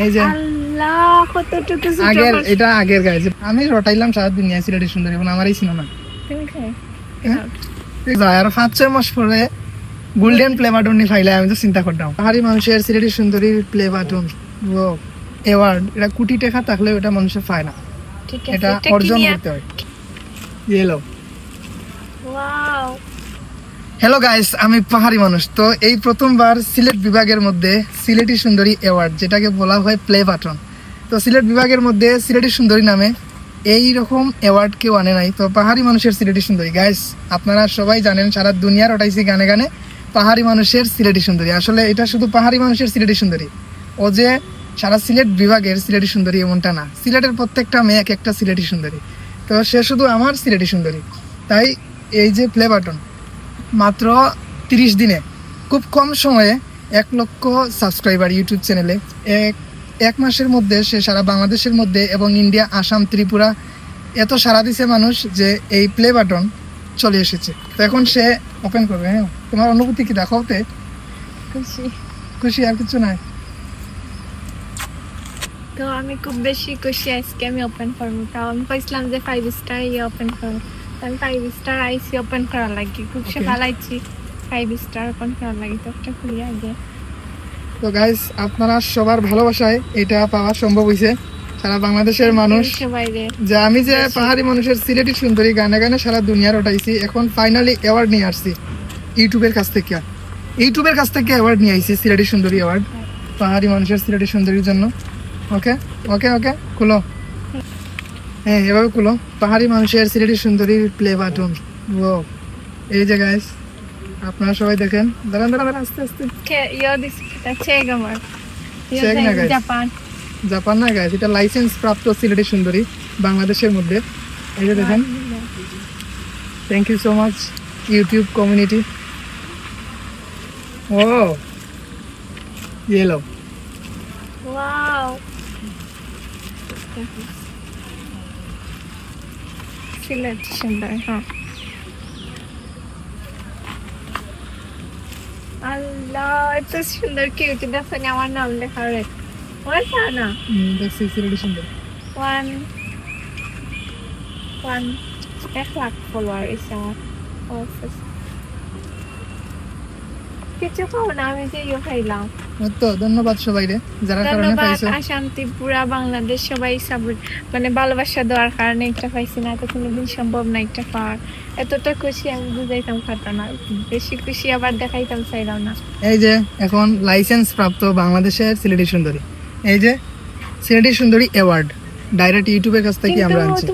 এই যে আল্লাহ কতটুকু আগের এটা আগের গাইজ আমি রটাইলাম সারা দুনিয়া সিলেটি সুন্দরী এখন আমারই সিনেমা তুমি খাই আর 5-6 মাস পরে গোল্ডেন প্লে বাটন নি ফাইলে আমি তো চিন্তা করতাম পাহাড়ি মানুষের সিলেটি সুন্দরীর প্লে বাটন ও অ্যাওয়ার্ড এটা কোটি টাকা থাকলে ওটা মানুষের পায় না ঠিক আছে এটা অর্জন করতে হয় ইয়েলো ওয়াও হ্যালো গাইস আমি পাহাড়ি মানুষ তো এই প্রথমবার সিলেট বিভাগের মধ্যে সিলেটি সুন্দরী অ্যাওয়ার্ড যেটাকে বলা হয় প্লে বাটন তো সিলেট বিভাগের মধ্যে সিলেটি সুন্দরী নামে এই রকম অ্যাওয়ার্ড কেউ আনে নাই তো পাহাড়ি মানুষের সিলেটি সুন্দরী গাইস আপনারা সবাই জানেন সারা দুনিয়ার ওটাইছি গানে গানে পাহাড়ি মানুষের সিলেটি সুন্দরী আসলে এটা শুধু পাহাড়ি মানুষের সিলেটি সুন্দরী ও যে সারা সিলেট বিভাগের সিলেটি সুন্দরী এমনটা না সিলেটের প্রত্যেকটা মেয়ে এক একটা সিলেটি সুন্দরী তো সে শুধু আমার সিলেটি সুন্দরী তাই এই যে প্লে বাটন মাত্র 30 দিনে খুব কম সময়ে 1 লক্ষ সাবস্ক্রাইবার ইউটিউব চ্যানেলে এক মাসের মধ্যে সে সারা বাংলাদেশের মধ্যে এবং ইন্ডিয়া আসাম ত্রিপুরা এত সারা দিছে মানুষ যে এই প্লে বাটন চলে এসেছে তো এখন সে ওপেন করবে হ্যাঁ তোমার অনুভূতি কি দেখাওতে খুশি খুশি আর কিছু নাই তো আমি খুব বেশি খুশি আজকে আমি ওপেন করবো তাও আমি কইছিলাম যে 5 স্টার ওপেন করবো আমি 5 স্টার আইসি ওপেন করা লাগি খুব সকাল আইছি 5 স্টার ওপেন করা লাগি তো একটা খুলি আগে তো গাইস আপনারা সবার ভালোবাসায় এটা পাওয়া সম্ভব হয়েছে সারা বাংলাদেশের মানুষ যে আমি যে পাহাড়ি মানুষের সিলেটি সুন্দরী গানে গানে সারা দুনিয়ার ওঠাইছি এখন ফাইনালি অ্যাওয়ার্ড নিয়ে আসছি ইউটিউবের কাছ থেকে অ্যাওয়ার্ড নিয়ে আইছি সিলেটি সুন্দরী অ্যাওয়ার্ড পাহাড়ি মানুষের সিলেটি সুন্দরীর জন্য ওকে ওকে ওকে খুলো হ্যাঁ এভাবে খুলো পাহাড়ি মানুষের সিলেটি সুন্দরীর প্লে বাটন ও এই যে গাইস আপনারা সবাই দেখেন দাঁড়ান দাঁড়ান আস্তে আস্তে জাপান না গাইস এটা লাইসেন্স প্রাপ্ত সিলেটি সুন্দরী বাংলাদেশের মধ্যে এই যে দেখেন thank you so much YouTube community ও ইয়েলো ওয়াও সিলেট সুন্দর হ্যাঁ আল্লাহ এত সুন্দর কিউট দেখেন আমার নাম লেখা রে ওটা না দেখছি সিলেটি সুন্দর 1 লাখ ফলোয়ার আছে আমার অফিস কিছু খাও না আমি যে ইয়ে খাইলাম তো ধন্যবাদ সবাই রে যারা কারণে পাইছো আসাম ত্রিপুরা বাংলাদেশ সবাই মানে ভালোবাসা দেওয়ার কারণে একটা পাইছি না তো কোনোদিন সম্ভব না একটা পাওয়ার এতটা খুশি আমি বুঝাইতাম পারতাম না বেশি খুশি আবার দেখাইতাম চাইলাম না এই যে এখন লাইসেন্স প্রাপ্ত বাংলাদেশের সিলেটি সুন্দরী এই যে সিলেটি সুন্দরী অ্যাওয়ার্ড ডাইরেক্ট ইউটিউবের কাছ থেকে আমরা আনছি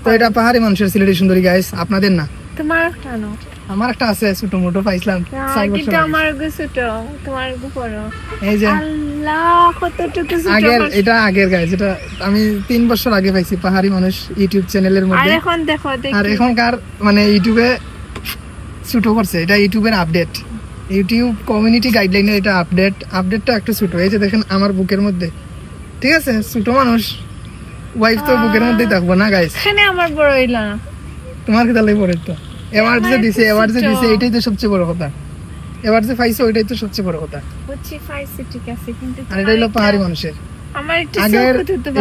তো এটা পাহাড়ি মানুষের সিলেটি সুন্দরী গাইস আপনাদের না তোমার কেন আমার একটা আছে ছোট মোটো পাইছিলাম কিন্তু আমার ছোট তোমার বড় এই যে আল্লাহ কতটুকু ছোট আগের এটা আগের গাইস এটা আমি 3 বছর আগে পাইছি পাহাড়ি মানুষ ইউটিউব চ্যানেলের মধ্যে আর এখন দেখো আর এখনকার মানে ইউটিউবে ছোট করছে এটা ইউটিউবের আপডেট ইউটিউব কমিউনিটি গাইডলাইনের এটা আপডেটটা একটু ছোট এই যে দেখেন আমার বুকের মধ্যে ঠিক আছে ছোট মানুষ ওয়াইফ তো বুকের মধ্যেই থাকবো না গাইস এখানে আমার বড় হইল না তোমার কি তাহলে পড়ে তো অ্যাওয়ার্ড যে দিছে এটাই তো সবচেয়ে বড় কথা অ্যাওয়ার্ড যে পাইছো ওইটাই তো সবচেয়ে বড় কথা বুঝছি পাইছি ঠিক আছে কিন্তু আর এটা হলো পাহাড়ি মানুষের আমার একটু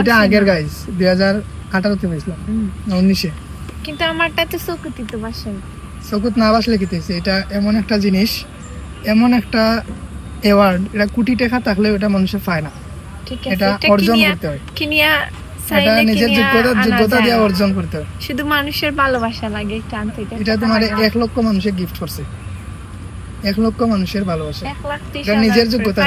এটা আগের গাইস 2018 তে পাইছিলাম 19 কিন্তু আমারটা তো চকুতি তো বাসে চকুত না বাসলে কি হইছে এটা এমন একটা জিনিস এমন একটা অ্যাওয়ার্ড এটা কোটি টাকা থাকলে ওটা মানুষের পায় না ঠিক আছে এটা অর্জন করতে হয় কিনিয়া এটা নিজের যোগ্যতা দিয়ে অর্জন করতে হয় শুধু মানুষের ভালোবাসা লাগে টানতে এটা তোমার 1 লক্ষ মানুষে গিফট করছে 1 লক্ষ মানুষের ভালোবাসা 1,30,000 এটা নিজের যোগ্যতা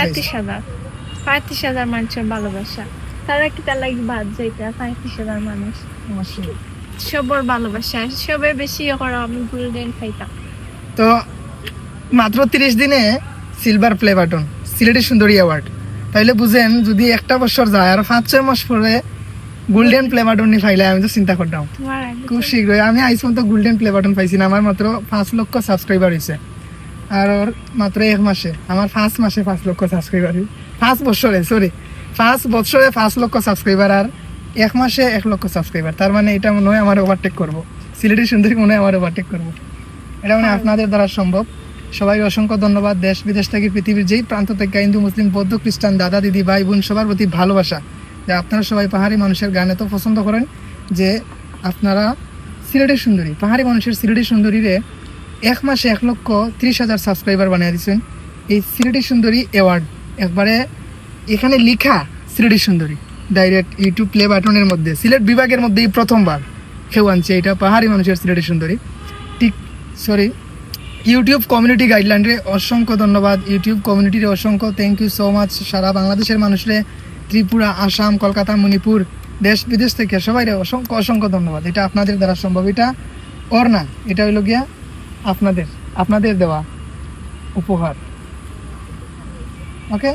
35,000 মানুষের ভালোবাসা তারা কি তার লাগি বাদ যাইতে 35,000 মানুষ সবার ভালোবাসা সবে বেশি করে আমি গোল্ডেন খাইতাম তো মাত্র 30 দিনে সিলভার প্লে বাটন সিলেটি সুন্দরী অ্যাওয়ার্ড তাইলে বুঝেন যদি একটা বছর যায় আর 5-6 মাস পরে গোল্ডেন প্লে বাটন নি ফাইলে আমি তো চিন্তা করতাম খুব শীঘ্রই আমি আইসন তো গোল্ডেন প্লে বাটন পাইছি না আমার মাত্র 5 লক্ষ সাবস্ক্রাইবার হয়েছে আর ওর মাত্র 1 মাসে আমার 5 মাসে 5 লক্ষ সাবস্ক্রাইবার 5 বছরে 5 লক্ষ সাবস্ক্রাইবার আর 1 মাসে 1 লক্ষ সাবস্ক্রাইবার তার মানে এটা মনে হয় আমার ওভারটেক করবো সিলেটি সুন্দরী মনে হয় আমার ওভারটেক করবো এটা মানে আপনাদের দ্বারা সম্ভব সবাই অসংখ্য ধন্যবাদ। দেশ বিদেশ থেকে পৃথিবীর যেই প্রান্ত থেকে হিন্দু মুসলিম বৌদ্ধ খ্রিস্টান দাদা দিদি ভাই বোন সবার প্রতি ভালোবাসা যে আপনারা সবাই পাহাড়ি মানুষের গান এত পছন্দ করেন যে আপনারা সিলেটের সুন্দরী পাহাড়ি মানুষের সিলেটের সুন্দরীরে 1 মাসে 1,30,000 সাবস্ক্রাইবার বানিয়ে দিচ্ছেন। এই সিলেটের সুন্দরী অ্যাওয়ার্ড একবারে এখানে লেখা সিলেটের সুন্দরী ডাইরেক্ট ইউটিউব প্লে বাটনের মধ্যে সিলেট বিভাগের মধ্যেই প্রথমবার কেউ আনছে এটা পাহাড়ি মানুষের সিলেটের সুন্দরী। ঠিক ইউটিউব কমিউনিটি গাইডলাইনরে অসংখ্য ধন্যবাদ। ইউটিউব কমিউনিটির অসংখ্য থ্যাংক ইউ সো মাচ। সারা বাংলাদেশের মানুষরে ত্রিপুরা আসাম কলকাতা মণিপুর দেশ বিদেশ থেকে সবাই অসংখ্য অসংখ্য ধন্যবাদ। এটা আপনাদের দ্বারা সম্ভব, এটা ওর না, এটা হইল গিয়া আপনাদের দেওয়া উপহার। ওকে।